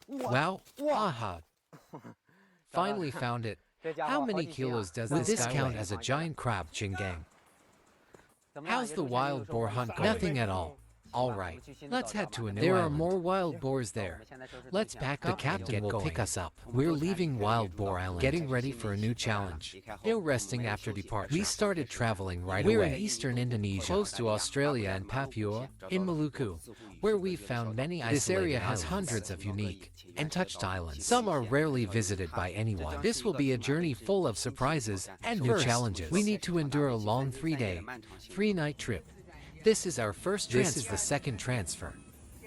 Wow, aha. Finally found it. How many kilos does this count as a giant crab, Chingang? How's the wild boar hunt going? Nothing at all. All right, let's head to a new island. There are more wild boars there. Let's pack up. The captain will pick us up. We're leaving Wild Boar Island, getting ready for a new challenge. No resting after departure. We started traveling right away. We're in eastern Indonesia, close to Australia and Papua, in Maluku, where we've found many isolated This area has hundreds of unique, untouched islands. Some are rarely visited by anyone. This will be a journey full of surprises and new challenges. We need to endure a long 3-day, 3-night trip. This is our first transfer. This is the second transfer.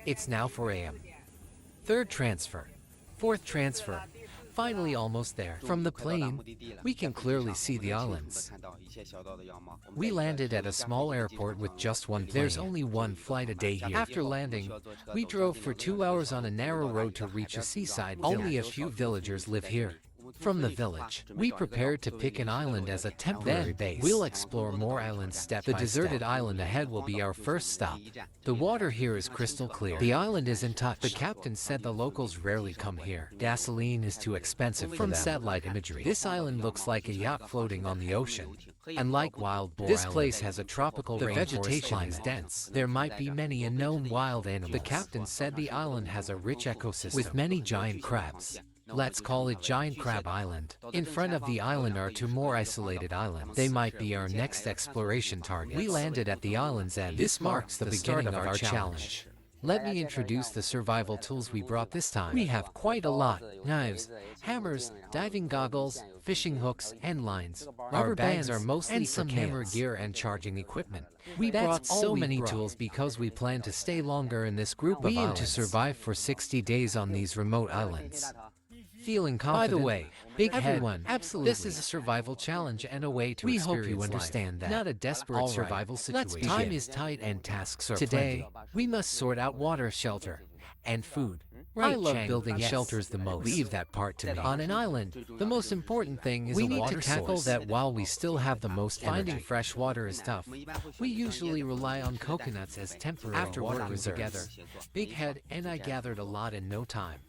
It's now 4 a.m. Third transfer. Fourth transfer. Finally almost there. From the plane, we can clearly see the islands. We landed at a small airport with just one plane. There's only one flight a day here. After landing, we drove for 2 hours on a narrow road to reach a seaside village. Only a few villagers live here. From the village, we prepared to pick an island as a temporary base. We'll explore more islands step by step. The deserted island ahead will be our first stop. The water here is crystal clear. The island is untouched. The captain said the locals rarely come here. Gasoline is too expensive for them. From satellite imagery, this island looks like a yacht floating on the ocean. Unlike Wild Boar Island, this place has a tropical rainforest. The vegetation is dense. There might be many unknown wild animals. The captain said the island has a rich ecosystem with many giant crabs. Let's call it Giant Crab Island. In front of the island are 2 more isolated islands. They might be our next exploration target. We landed at the island's end. This marks the beginning of our challenge. Let me introduce the survival tools we brought this time. We have quite a lot. Knives, hammers, diving goggles, fishing hooks, and lines. Our bags are mostly some camera gear and charging equipment. We brought so many tools because we plan to stay longer in this group of islands. We aim to survive for 60 days on these remote islands. Feeling confident? By the way, big everyone, absolutely. This is a survival challenge and a way to experience life. We hope you understand that. Not a desperate survival situation. Time is tight and tasks are Today, we must sort out water, shelter, and food. Right, I love building shelters the most. Leave that part to me. On an island, the most important thing is a water source. We need to tackle that while we still have the most energy. Finding fresh water is tough. We usually rely on coconuts as temporary after water reserves. Together. Big Head and I gathered a lot in no time.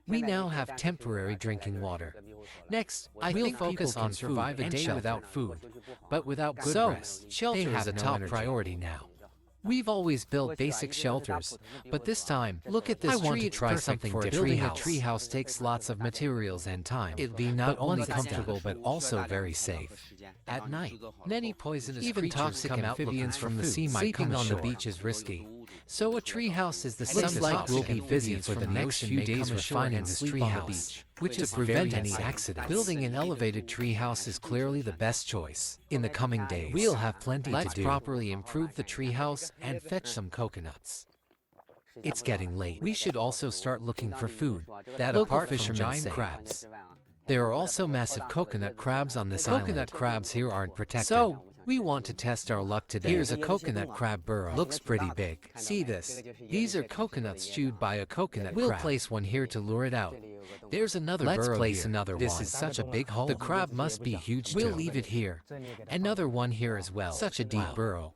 We now have temporary drinking water. Next, I think focus on survive a day without food, but without good rest. Shelter is a top priority now. We've always built basic shelters, but this time, look at this tree. I want to try something different. Building a treehouse takes lots of materials and time. It'd be not only comfortable but also very safe. At night, many poisonous even toxic amphibians from the sea might come ashore. Sleeping on the beach is risky. So a treehouse is the safest option. We'll be busy for the next few days refining this treehouse, which is to prevent any accidents. Building an elevated treehouse is clearly the best choice. In the coming days, we'll have plenty to do. Let's properly improve the treehouse and fetch some coconuts. It's getting late. We should also start looking for food. That apart from giant crabs. There are also massive coconut crabs on this island. Coconut crabs here aren't protected. So, we want to test our luck today. Here's a coconut crab burrow. Looks pretty big. See this? These are coconuts chewed by a coconut crab. We'll place one here to lure it out. There's another burrow. Let's place another one. This is such a big hole. The crab must be huge too. We'll leave it here. Another one here as well. Such a deep burrow.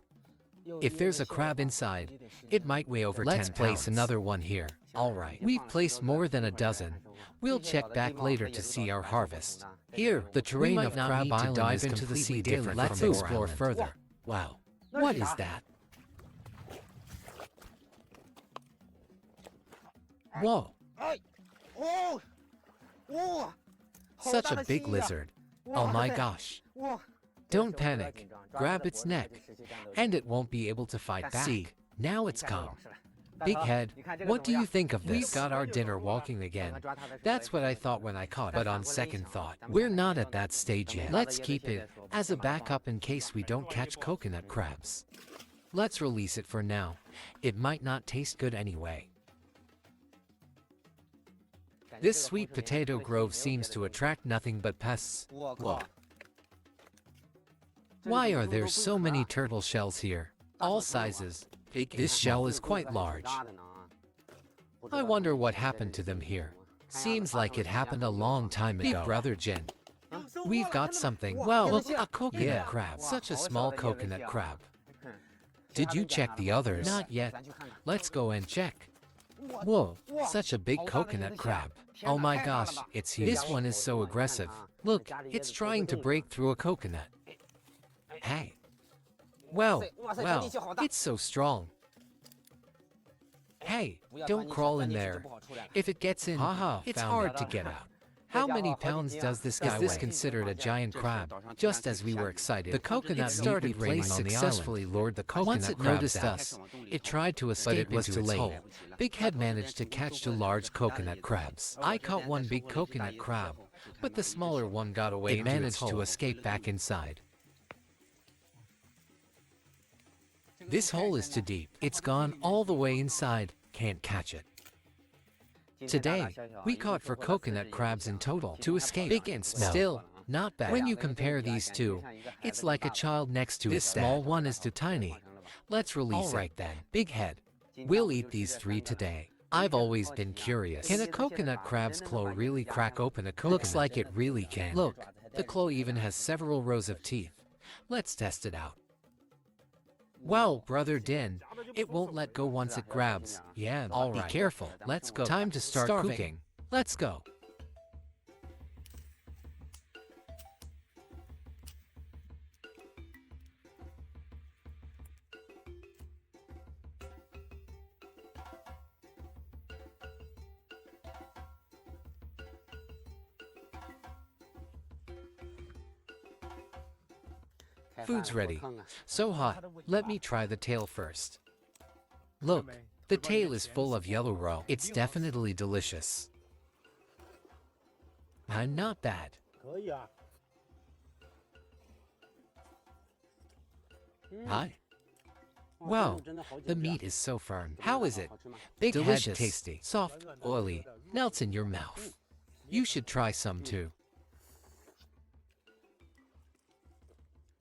If there's a crab inside, it might weigh over 10 pounds. Let's place another one here. All right. We've placed more than a dozen. We'll check back later to see our harvest. Here, the terrain of Crab Island dive into the sea different. Let's explore further. Wow. What is that? Whoa. Such a big lizard. Oh my gosh. Don't panic. Grab its neck, and it won't be able to fight back. See, now it's calm. Big Head, what do you think of this? We've got our dinner walking again. That's what I thought when I caught it. But on second thought, we're not at that stage yet. Let's keep it as a backup in case we don't catch coconut crabs. Let's release it for now. It might not taste good anyway. This sweet potato grove seems to attract nothing but pests. Whoa. Why are there so many turtle shells here? All sizes. This shell is quite large. I wonder what happened to them here. Seems like it happened a long time ago. Big brother Jin, we've got something. Wow, look, a coconut crab. Such a small coconut crab. Did you check the others? Not yet. Let's go and check. Whoa, such a big coconut crab. Oh my gosh, it's huge. This one is so aggressive. Look, it's trying to break through a coconut. Hey. Wow, it's so strong. Hey, don't crawl in there. If it gets in, it's hard to get out. How many pounds does this guy weigh? Is this considered a giant crab? Just as we were excited, the coconut started raining on the successfully lured the coconut Once it noticed us, it tried to escape, but it was too late. Big Head managed to catch 2 large coconut crabs. I caught 1 big coconut crab, but the smaller one got away. It managed to escape back inside. This hole is too deep. It's gone all the way inside. Can't catch it. Today, we caught 4 coconut crabs in total. To escape, big and small. Still, not bad. When you compare these two, it's like a child next to this small one is too tiny. Let's release it. All right then. Big Head, we'll eat these 3 today. I've always been curious. Can a coconut crab's claw really crack open a coconut? Looks like it really can. Look, the claw even has several rows of teeth. Let's test it out. Wow, Brother Din, it won't let go once it grabs. Yeah, all right. Be careful. Let's go. Time to start cooking. Let's go. Food's ready. So hot, let me try the tail first. Look, the tail is full of yellow roe. It's definitely delicious. Not bad. Hi. Wow, the meat is so firm. How is it? Big delicious, head, tasty, soft, oily, melts in your mouth. You should try some too.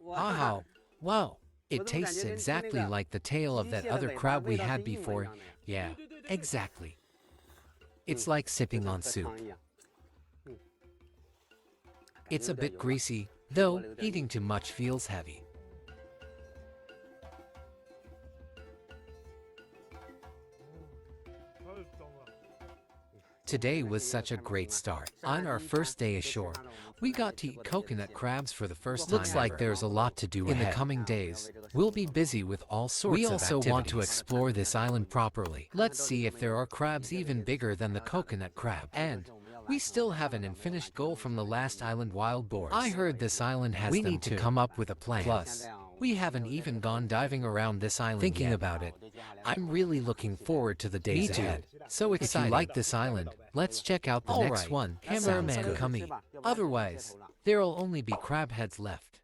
Wow, it tastes exactly like the tail of that other crab we had before. Yeah, exactly. It's like sipping on soup. It's a bit greasy, though eating too much feels heavy. Today was such a great start. On our first day ashore, we got to eat coconut crabs for the first time. Looks like there's a lot to do in the coming days. We'll be busy with all sorts of activities. We also want to explore this island properly. Let's see if there are crabs even bigger than the coconut crab. And we still have an unfinished goal from the last island, wild boars. I heard this island has them too. We need to come up with a plan. Plus, we haven't even gone diving around this island Thinking about it, I'm really looking forward to the days ahead. So excited. If you like this island, let's check out the next one. Cameraman coming. Otherwise, there'll only be crab heads left.